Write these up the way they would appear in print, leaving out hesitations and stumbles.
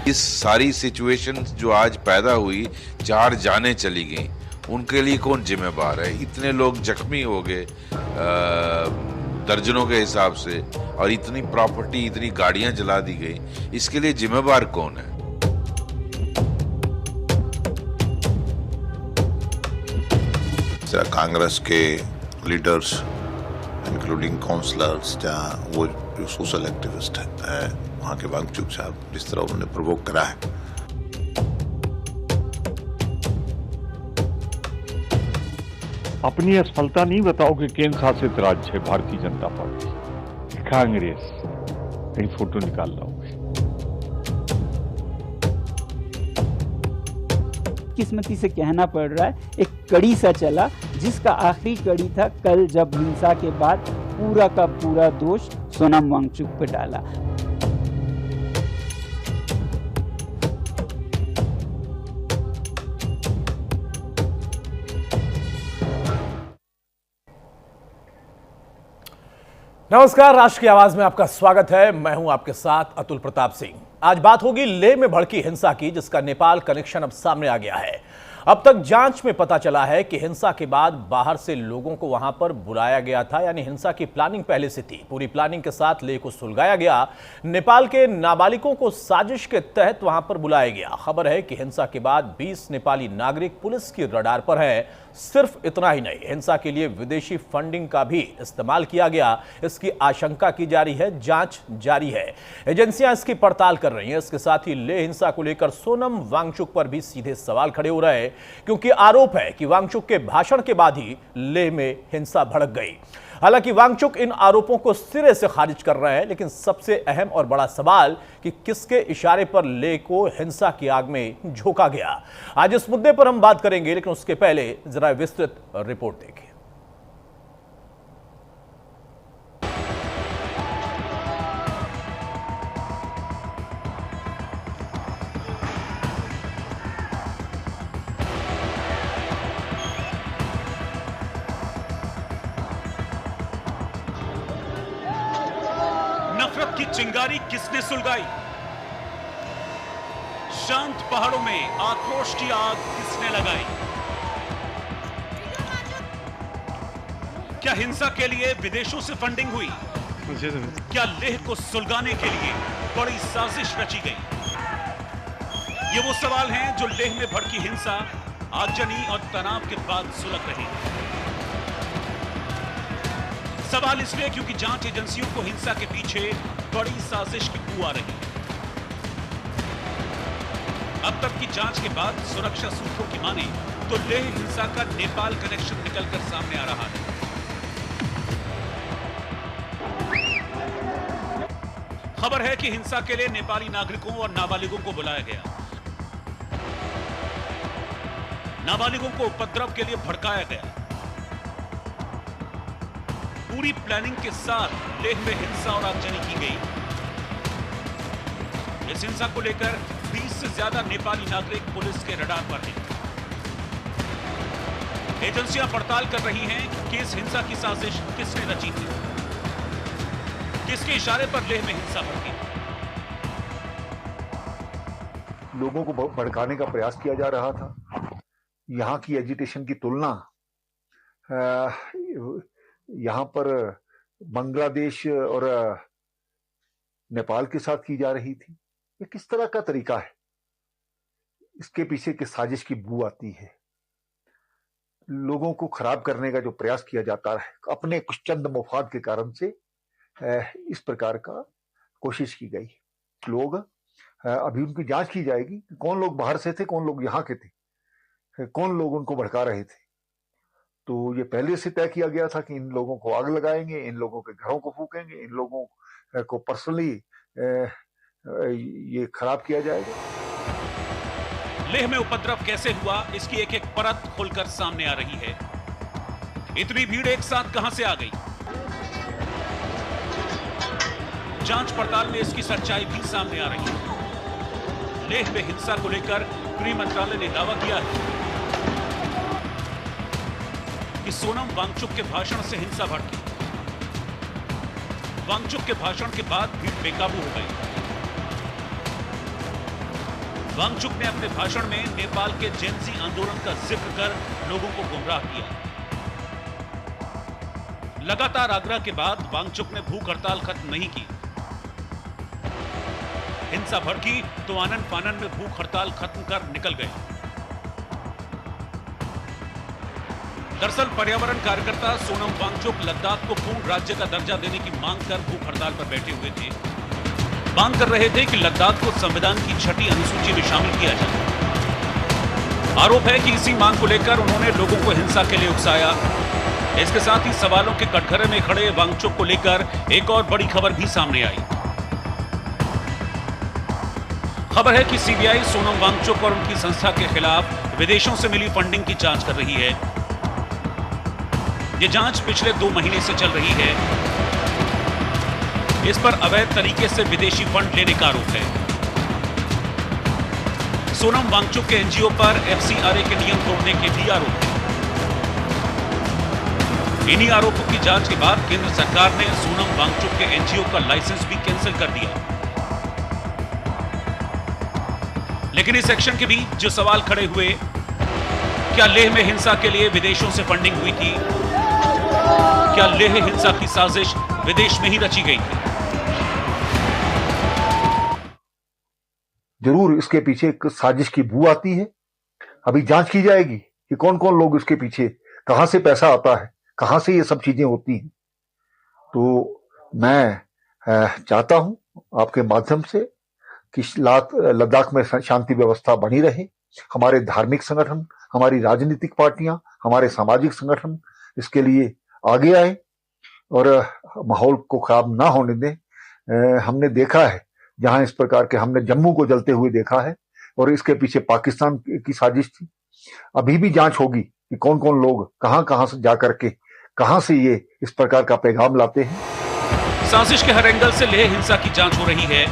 इस सारी सिचुएशन जो आज पैदा हुई, 4 जानें चली गई, उनके लिए कौन जिम्मेदार है? इतने लोग जख्मी हो गए दर्जनों के हिसाब से, और इतनी प्रॉपर्टी, इतनी गाड़ियां जला दी गई, इसके लिए जिम्मेदार कौन है? कांग्रेस के लीडर्स इंक्लूडिंग काउंसलर्स, जहाँ वो जो सोशल एक्टिविस्ट है वहाँ के वांगचुक साहब, जिस तरह उन्होंने प्रोवोक करा है, अपनी असफलता नहीं बताओगे केंद्र शासित राज्य है भारतीय जनता पार्टी, कांग्रेस, कहीं फोटो निकाल लाओगे। किस्मती से कहना पड़ रहा है, एक कड़ी सा चला, जिसका आखिरी कड़ी था कल, जब हिंसा के बाद पूरा का पूरा दोष सोनम वांगचुक पे डाला। नमस्कार, राष्ट्र की आवाज में आपका स्वागत है। मैं हूं आपके साथ अतुल प्रताप सिंह। आज बात होगी लेह में भड़की हिंसा की, जिसका नेपाल कनेक्शन अब सामने आ गया है। अब तक जांच में पता चला है कि हिंसा के बाद बाहर से लोगों को वहां पर बुलाया गया था, यानी हिंसा की प्लानिंग पहले से थी। पूरी प्लानिंग के साथ लेह को सुलगाया गया। नेपाल के नाबालिगों को साजिश के तहत वहां पर बुलाया गया। खबर है कि हिंसा के बाद 20 नेपाली नागरिक पुलिस की रडार पर हैं। सिर्फ इतना ही नहीं, हिंसा के लिए विदेशी फंडिंग का भी इस्तेमाल किया गया, इसकी आशंका की जा रही है। जांच जारी है, एजेंसियां इसकी पड़ताल कर रही हैं। इसके साथ ही लेह हिंसा को लेकर सोनम वांगचुक पर भी सीधे सवाल खड़े हो रहे हैं, क्योंकि आरोप है कि वांगचुक के भाषण के बाद ही लेह में हिंसा भड़क गई। हालांकि वांगचुक इन आरोपों को सिरे से खारिज कर रहे हैं, लेकिन सबसे अहम और बड़ा सवाल कि किसके इशारे पर लेह को हिंसा की आग में झोंका गया। आज इस मुद्दे पर हम बात करेंगे, लेकिन उसके पहले जरा विस्तृत रिपोर्ट देखें। नफरत की चिंगारी किसने सुलगाई? शांत पहाड़ों में आक्रोश की आग किसने लगाई? क्या हिंसा के लिए विदेशों से फंडिंग हुई? क्या लेह को सुलगाने के लिए बड़ी साजिश रची गई? ये वो सवाल हैं जो लेह में भड़की हिंसा, आगजनी और तनाव के बाद सुलग रहे हैं। सवाल इसलिए क्योंकि जांच एजेंसियों को हिंसा के पीछे बड़ी साजिश की बू आ रही है। अब तक की जांच के बाद सुरक्षा सूत्रों की माने तो लेह हिंसा का नेपाल कनेक्शन निकलकर सामने आ रहा है। खबर है कि हिंसा के लिए नेपाली नागरिकों और नाबालिगों को बुलाया गया। नाबालिगों को उपद्रव के लिए भड़काया गया। पूरी प्लानिंग के साथ लेह में हिंसा और आगजनी की गई। इस हिंसा को लेकर 20 से ज्यादा नेपाली नागरिक पुलिस के रडार पर हैं। एजेंसियां पड़ताल कर रही हैं कि इस हिंसा की साजिश किसने रची थी, किसके इशारे पर लेह में हिंसा भड़की। लोगों को भड़काने का प्रयास किया जा रहा था। यहां की एजिटेशन की तुलना यहां पर बांग्लादेश और नेपाल के साथ की जा रही थी। ये किस तरह का तरीका है? इसके पीछे किस साजिश की बू आती है? लोगों को खराब करने का जो प्रयास किया जाता है, अपने कुछ चंद मुफाद के कारण से इस प्रकार का कोशिश की गई। लोग अभी उनकी जांच की जाएगी, कौन लोग बाहर से थे, कौन लोग यहाँ के थे, कौन लोग उनको भड़का रहे थे। तो ये पहले से तय किया गया था कि इन लोगों को आग लगाएंगे, इन लोगों के घरों को फूकेंगे, इन लोगों को पर्सनली ये खराब किया जाएगा। लेह में उपद्रव कैसे हुआ, इसकी एक एक परत खुलकर सामने आ रही है। इतनी भीड़ एक साथ कहां से आ गई? जांच पड़ताल में इसकी सच्चाई भी सामने आ रही है। लेह में हिंसा को लेकर गृह मंत्रालय ने दावा किया है कि सोनम वांगचुक के भाषण से हिंसा भड़की। वांगचुक के भाषण के बाद भीड़ बेकाबू हो गई। वांगचुक ने अपने भाषण में नेपाल के जेनजी आंदोलन का जिक्र कर लोगों को गुमराह किया। लगातार आग्रह के बाद वांगचुक ने भूख हड़ताल खत्म नहीं की। हिंसा भड़की तो आनन फानन में भूख हड़ताल खत्म कर निकल गए। दरअसल पर्यावरण कार्यकर्ता सोनम वांगचुक लद्दाख को पूर्ण राज्य का दर्जा देने की मांग कर भूख हड़ताल पर बैठे हुए थे। मांग कर रहे थे कि लद्दाख को संविधान की 6ठी अनुसूची में शामिल किया जाए। आरोप है कि इसी मांग को लेकर उन्होंने लोगों को हिंसा के लिए उकसाया। इसके साथ ही सवालों के कटघरे में खड़े वांगचुक को लेकर एक और बड़ी खबर भी सामने आई। खबर है कि सीबीआई सोनम वांगचुक और उनकी संस्था के खिलाफ विदेशों से मिली फंडिंग की जांच कर रही है। यह जांच पिछले 2 महीने से चल रही है। इस पर अवैध तरीके से विदेशी फंड लेने का आरोप है। सोनम वांगचुक के एनजीओ पर एफसीआरए के नियम तोड़ने के भी आरोप हैं। इन्हीं आरोपों की जांच के बाद केंद्र सरकार ने सोनम वांगचुक के एनजीओ का लाइसेंस भी कैंसिल कर दिया। लेकिन इस एक्शन के बीच जो सवाल खड़े हुए, क्या लेह में हिंसा के लिए विदेशों से फंडिंग हुई थी? क्या लेह हिंसा की साजिश विदेश में ही रची गई थी? जरूर इसके पीछे एक साजिश की बू आती है। अभी जांच की जाएगी कि कौन कौन लोग इसके पीछे, कहां से पैसा आता है, कहां से ये सब चीजें होती हैं। तो मैं चाहता हूं आपके माध्यम से कि लद्दाख में शांति व्यवस्था बनी रहे। हमारे धार्मिक संगठन, हमारी राजनीतिक पार्टियां, हमारे सामाजिक संगठन इसके लिए आगे आए और माहौल को खराब ना होने दें। हमने देखा है जहां इस प्रकार के, हमने जम्मू को जलते हुए देखा है और इसके पीछे पाकिस्तान की साजिश थी। अभी भी जांच होगी कि कौन कौन लोग कहां से जाकर के कहां से ये इस प्रकार का पैगाम लाते हैं। साजिश के हर एंगल से लेह हिंसा की जांच हो रही है।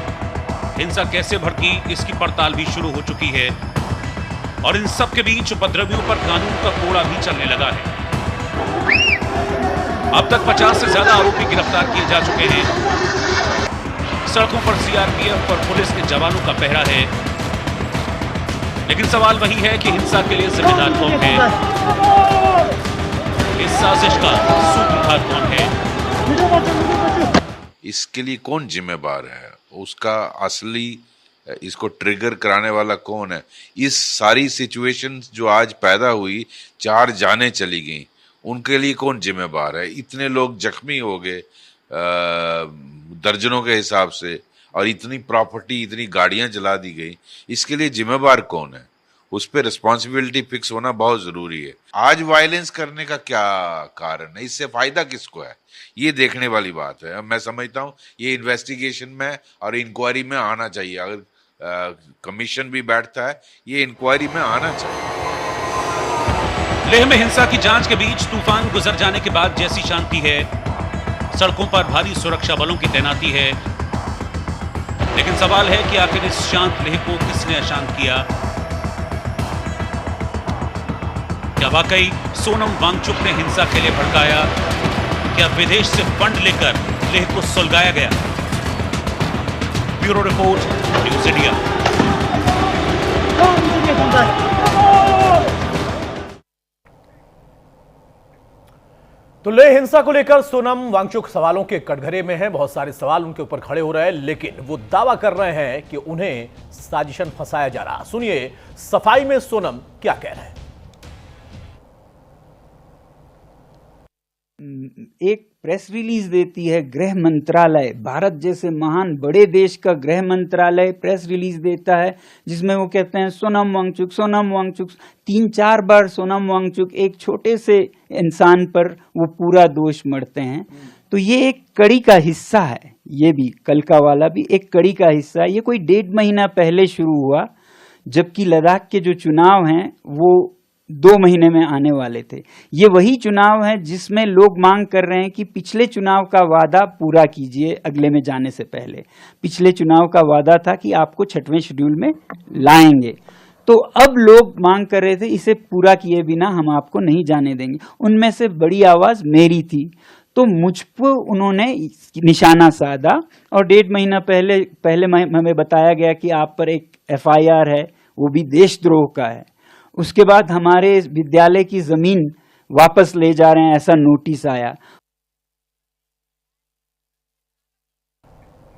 हिंसा कैसे भड़की, इसकी पड़ताल भी शुरू हो चुकी है और इन सब के बीच उपद्रवियों पर कानून का कोड़ा भी चलने लगा है। अब तक 50 से ज्यादा आरोपी गिरफ्तार किए जा चुके हैं। सड़कों पर सीआरपीएफ और पुलिस के जवानों का पहरा है। लेकिन सवाल वही है कि हिंसा के लिए जिम्मेदार कौन है? इस साजिश का सूत्रधार कौन है? इसके लिए कौन जिम्मेदार है? उसका असली इसको ट्रिगर कराने वाला कौन है? इस सारी सिचुएशन जो आज पैदा हुई, 4 जानें चली गई, उनके लिए कौन जिम्मेदार है? इतने लोग जख्मी हो गए दर्जनों के हिसाब से, और इतनी प्रॉपर्टी, इतनी गाड़ियां जला दी गई, इसके लिए जिम्मेदार कौन है? उस पर रिस्पॉन्सिबिलिटी फिक्स होना बहुत जरूरी है। आज वायलेंस करने का क्या कारण है? इससे फायदा किसको है? ये देखने वाली बात है। मैं समझता हूँ ये इन्वेस्टिगेशन में और इंक्वायरी में आना चाहिए। अगर कमीशन भी बैठता है, ये इंक्वायरी में आना चाहिए। लेह में हिंसा की जांच के बीच तूफान गुजर जाने के बाद जैसी शांति है, सड़कों पर भारी सुरक्षा बलों की तैनाती है। लेकिन सवाल है कि आखिर इस शांत लेह को किसने अशांत किया? क्या वाकई सोनम वांगचुक ने हिंसा के लिए भड़काया? क्या विदेश से फंड लेकर लेह को सुलगाया गया? Bureau report, news India. तो लेह हिंसा को लेकर सोनम वांगचुक सवालों के कटघरे में है। बहुत सारे सवाल उनके ऊपर खड़े हो रहे हैं, लेकिन वो दावा कर रहे हैं कि उन्हें साजिशन फंसाया जा रहा। सुनिए सफाई में सोनम क्या कह रहे हैं। एक प्रेस रिलीज देती है गृह मंत्रालय, भारत जैसे महान बड़े देश का गृह मंत्रालय प्रेस रिलीज देता है जिसमें वो कहते हैं सोनम वांगचुक, सोनम वांगचुक। 3-4 बार सोनम वांगचुक एक छोटे से इंसान पर वो पूरा दोष मढ़ते हैं। तो ये एक कड़ी का हिस्सा है। ये भी कल का वाला भी एक कड़ी का हिस्सा है। ये कोई 1.5 महीना पहले शुरू हुआ, जबकि लद्दाख के जो चुनाव हैं वो 2 महीने में आने वाले थे। ये वही चुनाव है जिसमें लोग मांग कर रहे हैं कि पिछले चुनाव का वादा पूरा कीजिए अगले में जाने से पहले। पिछले चुनाव का वादा था कि आपको 6वें शेड्यूल में लाएंगे, तो अब लोग मांग कर रहे थे इसे पूरा किए बिना हम आपको नहीं जाने देंगे। उनमें से बड़ी आवाज मेरी थी, तो मुझ पर उन्होंने निशाना साधा और 1.5 महीना पहले हमें बताया गया कि आप पर एक FIR है वो भी देशद्रोह का है। उसके बाद हमारे विद्यालय की जमीन वापस ले जा रहे हैं, ऐसा नोटिस आया।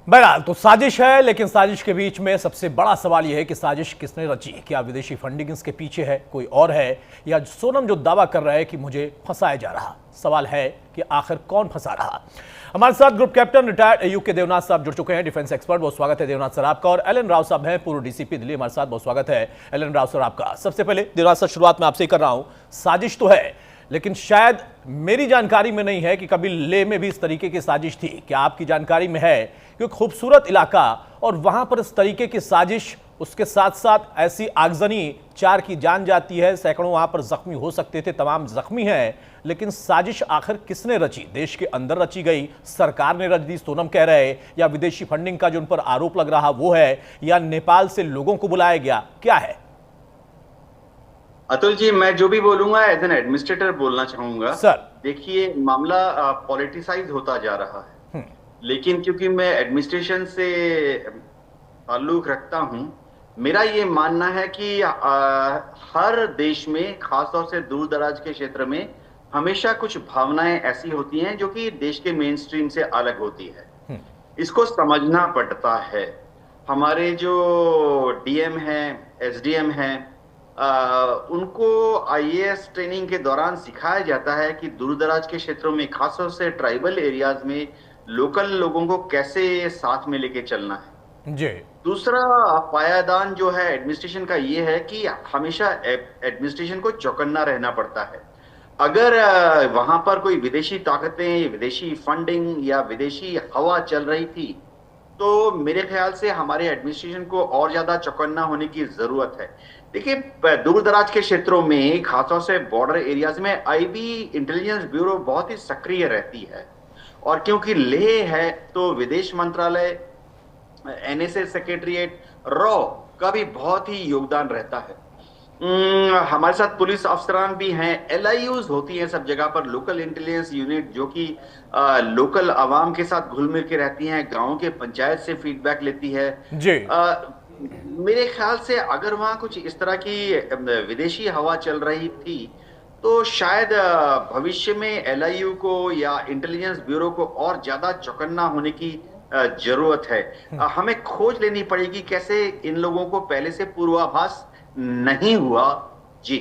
बहरहाल तो साजिश है, लेकिन साजिश के बीच में सबसे बड़ा सवाल यह है कि साजिश किसने रची? क्या विदेशी फंडिंग इसके पीछे है, कोई और है, या सोनम जो दावा कर रहा है कि मुझे फंसाया जा रहा? सवाल है कि आखिर कौन फंसा रहा? हमारे साथ ग्रुप कैप्टन रिटायर्ड एयू के देवनाथ साहब जुड़ चुके हैं, डिफेंस एक्सपर्ट। बहुत स्वागत है देवनाथ सर आपका। और एल एन राव साहब हैं, पूर्व डीसीपी दिल्ली, हमारे साथ। बहुत स्वागत है एल एन राव सर आपका। सबसे पहले देवनाथ सर, शुरुआत में आपसे ही कर रहा हूं, साजिश तो है, लेकिन शायद मेरी जानकारी में नहीं है कि कभी लेह में भी इस तरीके की साजिश थी। क्या आपकी जानकारी में है? क्योंकि खूबसूरत इलाका और वहां पर इस तरीके की साजिश, उसके साथ साथ ऐसी आगजनी, 4 की जान जाती है, सैकड़ों वहां पर जख्मी हो सकते थे, तमाम जख्मी हैं। लेकिन साजिश आखिर किसने रची? देश के अंदर रची गई, सरकार ने रच दी, सोनम कह रहे, या विदेशी फंडिंग का जो उन पर आरोप लग रहा वो है, या नेपाल से लोगों को बुलाया गया, क्या है? अतुल जी, मैं जो भी बोलूंगा एज एन एडमिनिस्ट्रेटर बोलना चाहूंगा। सर देखिए, मामला पॉलिटिसाइज होता जा रहा है, लेकिन क्योंकि मैं एडमिनिस्ट्रेशन से ताल्लुक रखता हूं, मेरा ये मानना है कि हर देश में, खासतौर से दूर दराज के क्षेत्र में, हमेशा कुछ भावनाएं ऐसी होती हैं जो कि देश के मेन स्ट्रीम से अलग होती है। इसको समझना पड़ता है। हमारे जो डीएम हैं, एसडीएम हैं, उनको आईएएस ट्रेनिंग के दौरान सिखाया जाता है कि दूरदराज के क्षेत्रों में, खासतौर से ट्राइबल एरियाज में, लोकल लोगों को कैसे साथ में लेके चलना है जी। दूसरा पायादान जो है एडमिनिस्ट्रेशन का ये है कि हमेशा एडमिनिस्ट्रेशन को चौकन्ना रहना पड़ता है। अगर वहां पर कोई विदेशी ताकतें, विदेशी फंडिंग या विदेशी हवा चल रही थी, तो मेरे ख्याल से हमारे एडमिनिस्ट्रेशन को और ज्यादा चौकन्ना होने की जरूरत है। देखिए, दूर दराज के क्षेत्रों में, खासतौर से बॉर्डर एरियाज में, आईबी इंटेलिजेंस ब्यूरो बहुत ही सक्रिय रहती है, और क्योंकि लेह है तो विदेश मंत्रालय, एनएसएस सेक्रेटरीट, रॉ का भी बहुत ही योगदान रहता है। हमारे साथ पुलिस अफसरान भी हैं, एलआईयूज होती हैं सब जगह पर, लोकल इंटेलिजेंस यूनिट, जो कि लोकल आवाम के साथ घुल मिल के रहती हैं, गांव के पंचायत से फीडबैक लेती है जी। मेरे ख्याल से अगर वहां कुछ इस तरह की विदेशी हवा चल रही थी, तो शायद भविष्य में एलआईयू को या इंटेलिजेंस ब्यूरो को और ज्यादा चौकन्ना होने की जरूरत है। हमें खोज लेनी पड़ेगी कैसे इन लोगों को पहले से पूर्वाभास नहीं हुआ। जी,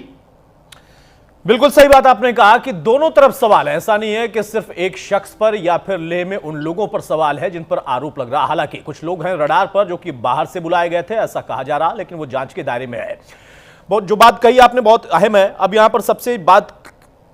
बिल्कुल सही बात आपने कहा कि दोनों तरफ सवाल है। ऐसा नहीं है कि सिर्फ एक शख्स पर या फिर लेह में उन लोगों पर सवाल है जिन पर आरोप लग रहा। हालांकि कुछ लोग हैं रडार पर जो कि बाहर से बुलाए गए थे, ऐसा कहा जा रहा, लेकिन वो जांच के दायरे में है। बहुत जो बात कही आपने बहुत अहम है। अब यहां पर सबसे बात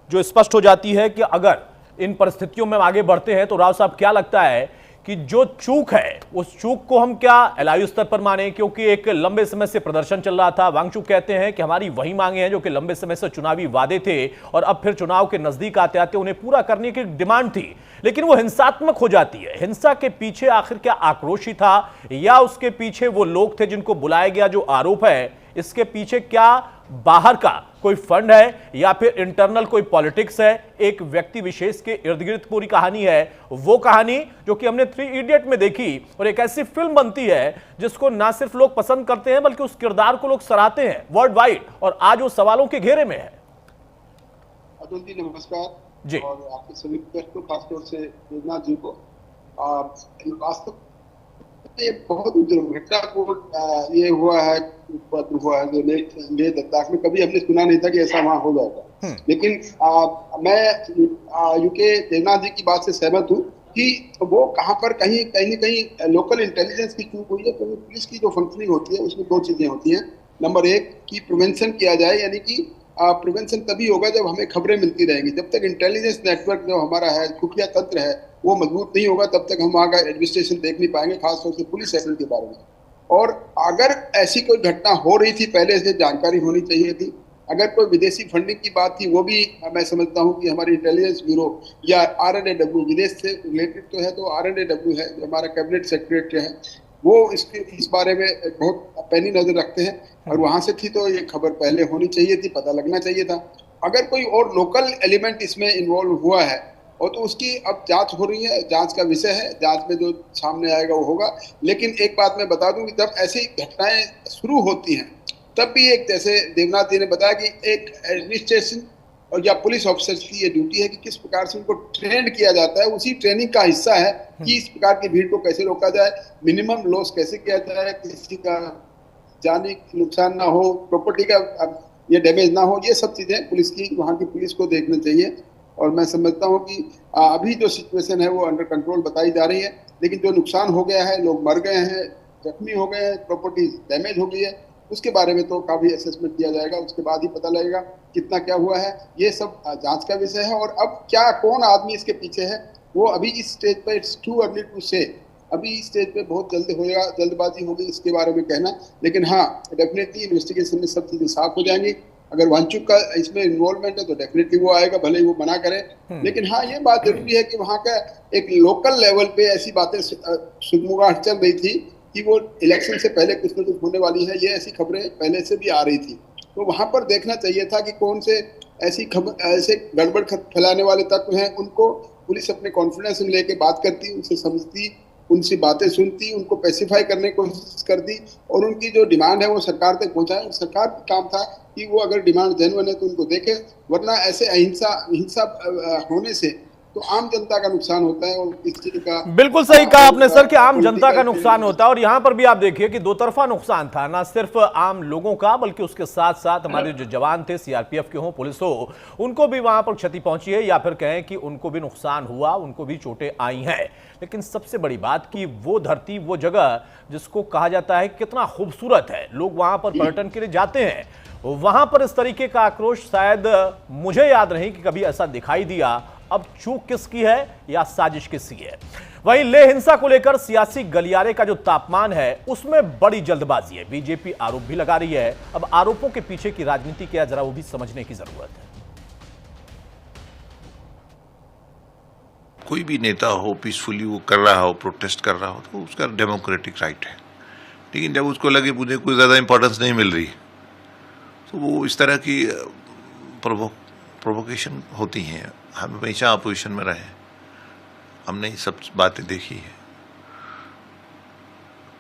जो स्पष्ट हो जाती है कि अगर इन परिस्थितियों में आगे बढ़ते हैं तो राव साहब क्या लगता है कि जो चूक है उस चूक को हम क्या एलआईयू स्तर पर माने? क्योंकि एक लंबे समय से प्रदर्शन चल रहा था। वांगचुक कहते हैं कि हमारी वही मांगे हैं जो कि लंबे समय से चुनावी वादे थे और अब फिर चुनाव के नजदीक आते आते उन्हें पूरा करने की डिमांड थी, लेकिन वो हिंसात्मक हो जाती है। हिंसा के पीछे आखिर क्या आक्रोशी था, या उसके पीछे वो लोग थे जिनको बुलाया गया जो आरोप है? इसके पीछे क्या बाहर का कोई फंड है या फिर इंटरनल कोई पॉलिटिक्स है? एक व्यक्ति विशेष के इर्द गिर्द पूरी कहानी है, वो कहानी जो कि हमने 3 इडियट में देखी, और एक ऐसी फिल्म बनती है जिसको ना सिर्फ लोग पसंद करते हैं बल्कि उस किरदार को लोग सराहते हैं वर्ल्ड वाइड, और आज वो सवालों के घेरे में है। अतुल जी नमस्कार जी। और आपके सभी को, खासतौर से देवनाथ जी को। वास्तव ये बहुत दुर्घटना ये हुआ है जो लेह लद्दाख में, कभी हमने सुना नहीं था कि ऐसा वहां हो जाएगा। लेकिन मैं यूके देवनाथ जी की बात से सहमत हूँ कि वो कहाँ पर कहीं न कहीं लोकल इंटेलिजेंस की चूक हुई है। तो पुलिस की जो फंक्शनिंग होती है उसमें 2 चीजें होती हैं। नंबर 1 कि प्रिवेंशन किया जाए, यानी कि प्रिवेंशन तभी होगा जब हमें खबरें मिलती रहेंगी। जब तक इंटेलिजेंस नेटवर्क जो हमारा है, खुफिया तंत्र है, वो मजबूत नहीं होगा, तब तक हम वहाँ का एडमिनिस्ट्रेशन देख नहीं पाएंगे, खासतौर से पुलिस सेक्टर के बारे में। और अगर ऐसी कोई घटना हो रही थी, पहले से जानकारी होनी चाहिए थी। अगर कोई विदेशी फंडिंग की बात थी, वो भी मैं समझता हूँ कि हमारी इंटेलिजेंस ब्यूरो या RNAW, विदेश से रिलेटेड तो है, तो RNAW है जो हमारा कैबिनेट सेक्रेटरी है, वो इस बारे में बहुत पैनी नजर रखते हैं, और वहां से थी तो ये खबर पहले होनी चाहिए थी, पता लगना चाहिए था। अगर कोई और लोकल एलिमेंट इसमें इन्वॉल्व हुआ है और तो उसकी अब जांच हो रही है, जांच का विषय है, जांच में जो सामने आएगा वो होगा। लेकिन एक बात मैं बता दूं कि जब ऐसी घटनाएं शुरू होती हैं तब भी एक, जैसे देवनाथ जी ने बताया कि एक एडमिनिस्ट्रेशन और या पुलिस ऑफिसर्स की ये ड्यूटी है कि किस प्रकार से उनको ट्रेंड किया जाता है, उसी ट्रेनिंग का हिस्सा है कि इस प्रकार की भीड़ को कैसे रोका जाए, मिनिमम लॉस कैसे किया जाए, किसी का जानी नुकसान ना हो, प्रॉपर्टी का ये डैमेज ना हो, ये सब चीजें पुलिस की, वहाँ की पुलिस को देखना चाहिए। और मैं समझता हूँ कि अभी जो सिचुएशन है वो अंडर कंट्रोल बताई जा रही है, लेकिन जो नुकसान हो गया है, लोग मर गए हैं, जख्मी हो गए हैं, प्रॉपर्टी डैमेज हो गई है, उसके बारे में तो काफी असेसमेंट किया जाएगा, उसके बाद ही पता लगेगा कितना क्या हुआ है। ये सब जांच का विषय है। और अब क्या, कौन आदमी इसके पीछे है, वो अभी इस स्टेज पे इट्स टू अर्ली टू से, अभी इस स्टेज पे बहुत जल्दी होगा, जल्दबाजी होगी इसके बारे में कहना। लेकिन हाँ, डेफिनेटली इन्वेस्टिगेशन में सब चीजें साफ हो जाएंगी। अगर वांचुक का इसमें इन्वॉल्वमेंट है तो डेफिनेटली वो आएगा, भले ही वो मना करे। लेकिन हाँ, ये बात जरूरी है कि वहाँ का एक लोकल लेवल पे ऐसी बातें सुगमुगाहट चल रही थी कि वो इलेक्शन से पहले कुछ न कुछ होने वाली है, ये ऐसी खबरें पहले से भी आ रही थी। तो वहां पर देखना चाहिए था कि कौन से ऐसी खबर, ऐसे गड़बड़ फैलाने वाले तत्व हैं, उनको पुलिस अपने कॉन्फिडेंस में लेके बात करती, उनसे समझती, उनसे बातें सुनती, उनको पैसिफाई करने की कोशिश करती और उनकी जो डिमांड है वो सरकार तक पहुंचाए। सरकार का काम था कि वो अगर डिमांड जेन्युइन है तो उनको देखे, वरना ऐसे हिंसा होने से तो आम जनता का नुकसान होता है। और इस चीज का बिल्कुल सही कहा आपने सर कि आम जनता का नुकसान होता है। और यहां पर भी आप देखिए कि दो तरफा नुकसान था, ना सिर्फ आम लोगों का बल्कि उसके साथ साथ हमारे जो जवान थे, सीआरपीएफ के हो, पुलिस हो, उनको भी वहां पर क्षति पहुंची है, या फिर कहें कि उनको भी नुकसान हुआ, उनको भी चोटें आई हैं। लेकिन सबसे बड़ी बात कि वो धरती, वो जगह जिसको कहा जाता है कितना खूबसूरत है, लोग वहां पर पर्यटन के लिए जाते हैं, वहां पर इस तरीके का आक्रोश शायद मुझे याद नहीं कि कभी ऐसा दिखाई दिया। अब चूक किसकी है या साजिश किसकी है? वहीं लेह हिंसा को लेकर सियासी गलियारे का जो तापमान है उसमें बड़ी जल्दबाजी है। बीजेपी आरोप भी लगा रही है। अब आरोपों के पीछे की राजनीति क्या, जरा वो भी समझने की जरूरत है। कोई भी नेता हो, पीसफुली वो कर रहा हो, प्रोटेस्ट कर रहा हो, तो उसका डेमोक्रेटिक राइट है। लेकिन जब उसको लगे मुझे कोई ज़्यादा इंपॉर्टेंस नहीं मिल रही, तो वो इस तरह की प्रोवोकेशन होती हैं। हम हमेशा अपोजिशन में रहे, हमने ये सब बातें देखी है।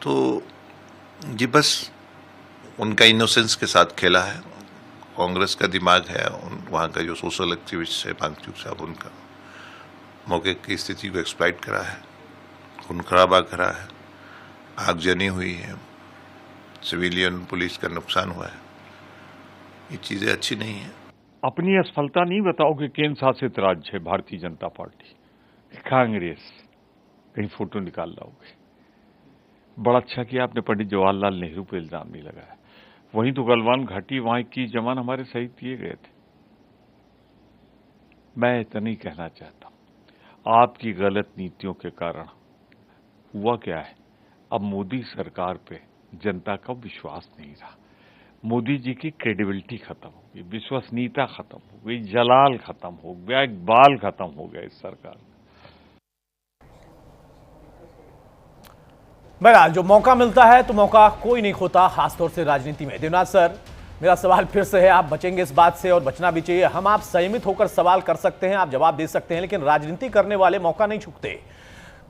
तो ये बस उनका इनोसेंस के साथ खेला है। कांग्रेस का दिमाग है, वहाँ का जो सोशल एक्टिविस्ट है वांगचुक साहब, उनका मौके की स्थिति को एक्सप्लॉइट करा है, खून खराबा करा है, आगजनी हुई है, सिविलियन पुलिस का नुकसान हुआ है। ये चीज़ें अच्छी नहीं है। अपनी असफलता नहीं बताओगे केंद्र शासित राज्य है भारतीय जनता पार्टी, कांग्रेस, कहीं फोटो निकाल लाओगे। बड़ा अच्छा किया आपने पंडित जवाहरलाल नेहरू पे इल्जाम नहीं लगाया। वहीं तो गलवान घाटी, वहां 21 जवान हमारे शहीद किए गए थे। मैं इतना नहीं कहना चाहता, आपकी गलत नीतियों के कारण हुआ क्या है, अब मोदी सरकार पे जनता का विश्वास नहीं रहा। मोदी जी की क्रेडिबिलिटी खत्म हो गई, विश्वसनीयता खत्म हो गई, जलाल खत्म हो गया, इकबाल खत्म हो गया इस सरकार। बहरहाल जो मौका मिलता है तो मौका कोई नहीं खोता, खासतौर से राजनीति में। देवनाथ सर, मेरा सवाल फिर से है, आप बचेंगे इस बात से और बचना भी चाहिए। हम आप संयमित होकर सवाल कर सकते हैं, आप जवाब दे सकते हैं, लेकिन राजनीति करने वाले मौका नहीं चूकते।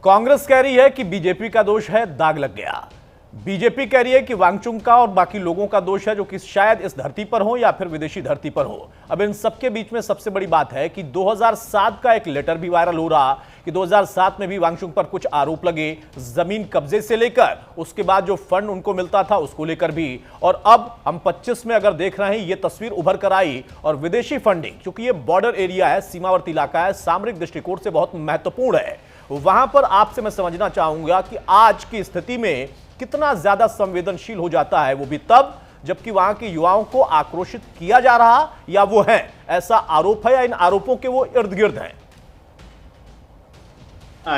कांग्रेस कह रही है कि बीजेपी का दोष है, दाग लग गया। बीजेपी कह रही है कि वांगचुक का और बाकी लोगों का दोष है जो कि शायद इस धरती पर हो या फिर विदेशी धरती पर हो। अब इन सबके बीच में सबसे बड़ी बात है कि 2007 का एक लेटर भी वायरल हो रहा कि 2007 में भी वांगचुक पर कुछ आरोप लगे, जमीन कब्जे से लेकर उसके बाद जो फंड उनको मिलता था उसको लेकर भी। और अब हम 25 में अगर देख रहे हैं, ये तस्वीर उभर कर आई। और विदेशी फंडिंग, क्योंकि ये बॉर्डर एरिया है, सीमावर्ती इलाका है, सामरिक दृष्टिकोण से बहुत महत्वपूर्ण है, वहां पर आपसे मैं समझना चाहूंगा कि आज की स्थिति में कितना ज्यादा संवेदनशील हो जाता है, वो भी तब जबकि वहां के युवाओं को आक्रोशित किया जा रहा, या वो है, ऐसा आरोप है या इन आरोपों के वो इर्द गिर्द हैं?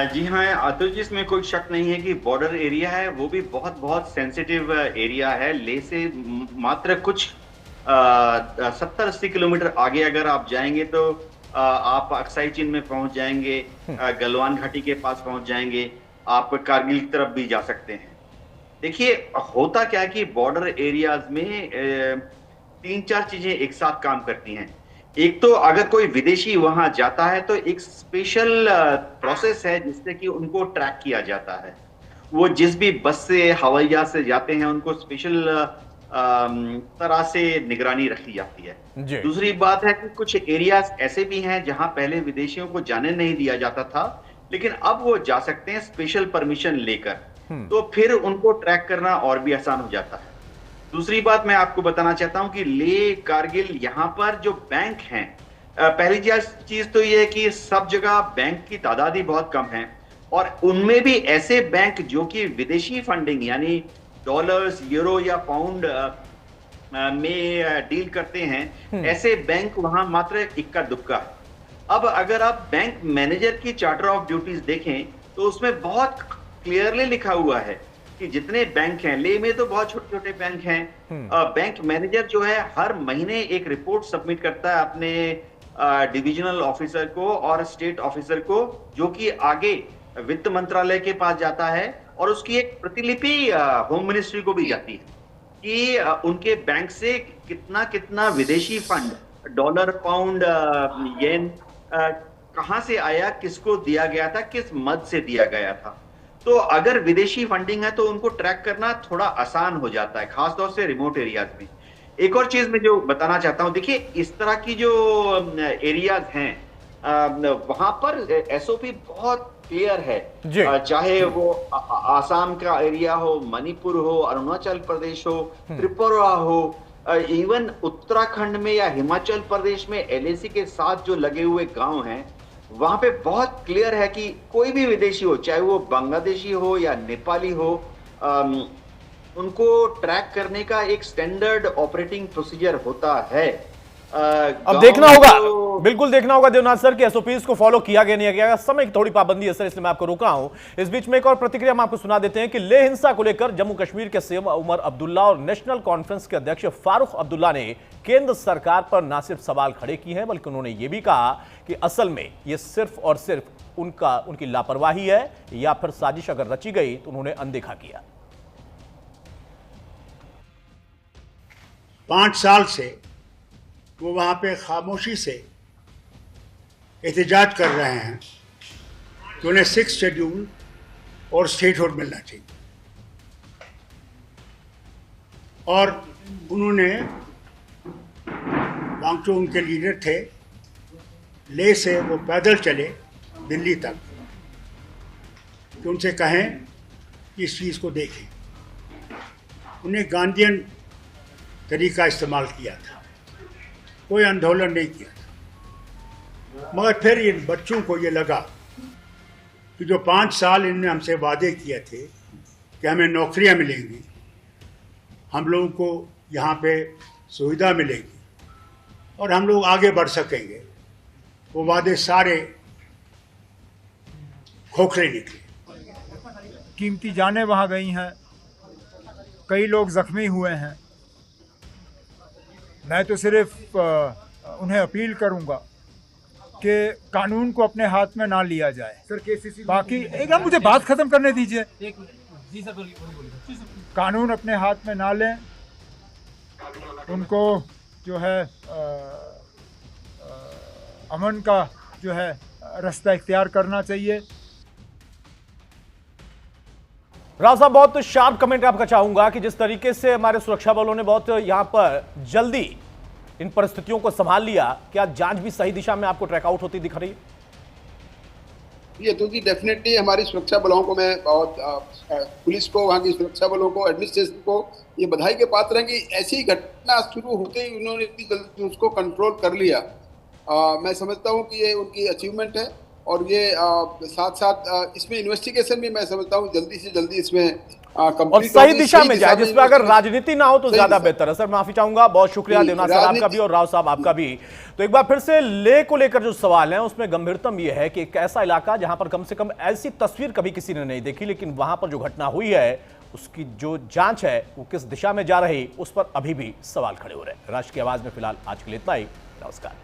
जी हाँ अतुल जी, इसमें कोई शक नहीं है कि बॉर्डर एरिया है, वो भी बहुत बहुत सेंसिटिव एरिया है। ले से मात्र कुछ 70-80 किलोमीटर आगे अगर आप जाएंगे तो आप अक्साई चीन में पहुंच जाएंगे, गलवान घाटी के पास पहुंच जाएंगे, आप कारगिल की तरफ भी जा सकते हैं। देखिए होता क्या है कि बॉर्डर एरियाज में 3-4 चीजें एक साथ काम करती हैं। एक तो अगर कोई विदेशी वहां जाता है तो एक स्पेशल प्रोसेस है जिससे कि उनको ट्रैक किया जाता है। वो जिस भी बस से, हवाई जहाज से जाते हैं, उनको स्पेशल तरह से निगरानी रखी जाती है। जी। दूसरी बात है कि कुछ एरियाज ऐसे भी हैं जहां पहले विदेशियों को जाने नहीं दिया जाता था, लेकिन अब वो जा सकते हैं स्पेशल परमिशन लेकर, तो फिर उनको ट्रैक करना और भी आसान हो जाता है। दूसरी बात मैं आपको बताना चाहता हूं कि लेह, कारगिल, यहाँ पर जो बैंक हैं, पहली चीज तो ये है कि सब जगह बैंक की तादाद ही बहुत कम है, और उनमें भी ऐसे बैंक जो कि विदेशी फंडिंग यानी डॉलर्स, यूरो या पाउंड में डील करते हैं, ऐसे बैंक वहां मात्र इक्का दुक्का है। अब अगर आप बैंक मैनेजर की चार्टर ऑफ ड्यूटीज देखें तो उसमें बहुत क्लियरली लिखा हुआ है कि जितने बैंक हैं, लेह में तो बहुत छोटे छोटे बैंक हैं, बैंक मैनेजर जो है हर महीने एक रिपोर्ट सबमिट करता है अपने डिविजनल ऑफिसर को और स्टेट ऑफिसर को, जो कि आगे वित्त मंत्रालय के पास जाता है, और उसकी एक प्रतिलिपि होम मिनिस्ट्री को भी जाती है कि उनके बैंक से कितना कितना विदेशी फंड, डॉलर, पाउंड, येन कहां से आया, किसको दिया गया था, किस मद से दिया गया था। तो अगर विदेशी फंडिंग है तो उनको ट्रैक करना थोड़ा आसान हो जाता है, खासतौर से रिमोट एरियाज में। एक और चीज मैं जो बताना चाहता हूं, देखिए इस तरह की जो एरियाज हैं वहां पर एसओपी बहुत क्लियर है, चाहे वो आसाम का एरिया हो, मणिपुर हो, अरुणाचल प्रदेश हो, त्रिपुरा हो, इवन उत्तराखंड में या हिमाचल प्रदेश में एलएसी के साथ जो लगे हुए गांव हैं, वहां पे बहुत क्लियर है कि कोई भी विदेशी हो, चाहे वो बांग्लादेशी हो या नेपाली हो, उनको ट्रैक करने का एक स्टैंडर्ड ऑपरेटिंग प्रोसीजर होता है। अब देखना होगा, बिल्कुल देखना होगा देवनाथ सर कि एसओपीज को फॉलो किया गया नहीं किया गया। समय की थोड़ी पाबंदी है सर, इसलिए मैं आपको रोका हूं। इस बीच में एक और प्रतिक्रिया हम आपको सुना देते हैं कि लेह हिंसा को लेकर जम्मू कश्मीर के सीएम उमर अब्दुल्ला और नेशनल कॉन्फ्रेंस के अध्यक्ष फारूक अब्दुल्ला ने केंद्र सरकार पर न सिर्फ सवाल खड़े किए हैं, बल्कि उन्होंने यह भी कहा कि असल में यह सिर्फ और सिर्फ उनकी लापरवाही है, या फिर साजिश अगर रची गई तो उन्होंने अनदेखा किया। 5 साल से वो वहाँ पे खामोशी से एहतजाज कर रहे हैं कि उन्हें 6th शेड्यूल और स्टेटहुड मिलना चाहिए, और उन्होंने वांगचू उनके लीडर थे, लेह से वो पैदल चले दिल्ली तक कि उनसे कहें कि इस चीज़ को देखें। उन्हें गांधीयन तरीका इस्तेमाल किया था, कोई आंदोलन नहीं किया था। मगर फिर इन बच्चों को ये लगा कि जो 5 साल इनने हमसे वादे किए थे कि हमें नौकरियां मिलेंगी, हम लोगों को यहाँ पे सुविधा मिलेगी और हम लोग आगे बढ़ सकेंगे, वो वादे सारे खोखले निकले। कीमती जानें वहाँ गई हैं, कई लोग जख्मी हुए हैं। मैं तो सिर्फ उन्हें अपील करूंगा कि कानून को अपने हाथ में ना लिया जाए। सर बाकी एक मुझे बात खत्म करने दीजिए। जी सर, कानून अपने हाथ में ना लें, उनको जो है अमन का जो है रास्ता इख्तियार करना चाहिए। राव साहब, बहुत शार्प कमेंट आपका चाहूंगा कि जिस तरीके से हमारे सुरक्षा बलों ने बहुत यहां पर जल्दी इन परिस्थितियों को संभाल लिया, क्या जांच भी सही दिशा में आपको ट्रैक आउट होती दिख रही है? ये तो जी डेफिनेटली हमारी सुरक्षा बलों को मैं बहुत पुलिस को, वहाँ की सुरक्षा बलों को, एडमिनिस्ट्रेशन को ये बधाई के पात्र हैं कि ऐसी घटना शुरू होते ही उन्होंने इतनी जल्दी उसको कंट्रोल कर लिया। मैं समझता हूँ कि ये उनकी अचीवमेंट है, और ये साथ साथ इसमें इन्वेस्टिगेशन भी मैं समझता हूँ जल्दी से जल्दी इसमें और सही दिशा में जाए, जिसमें अगर राजनीति ना हो तो ज्यादा बेहतर है। सर माफी चाहूंगा, बहुत शुक्रिया देवनाथ सर आपका भी और राव साहब आपका भी। तो एक बार फिर से लेह को लेकर जो सवाल है उसमें गंभीरतम यह है कि एक ऐसा इलाका जहां पर कम से कम ऐसी तस्वीर कभी किसी ने नहीं देखी, लेकिन वहां पर जो घटना हुई है उसकी जो जांच है वो किस दिशा में जा रही, उस पर अभी भी सवाल खड़े हो रहे हैं। राष्ट्र की आवाज में फिलहाल आज के लिए इतना ही। नमस्कार।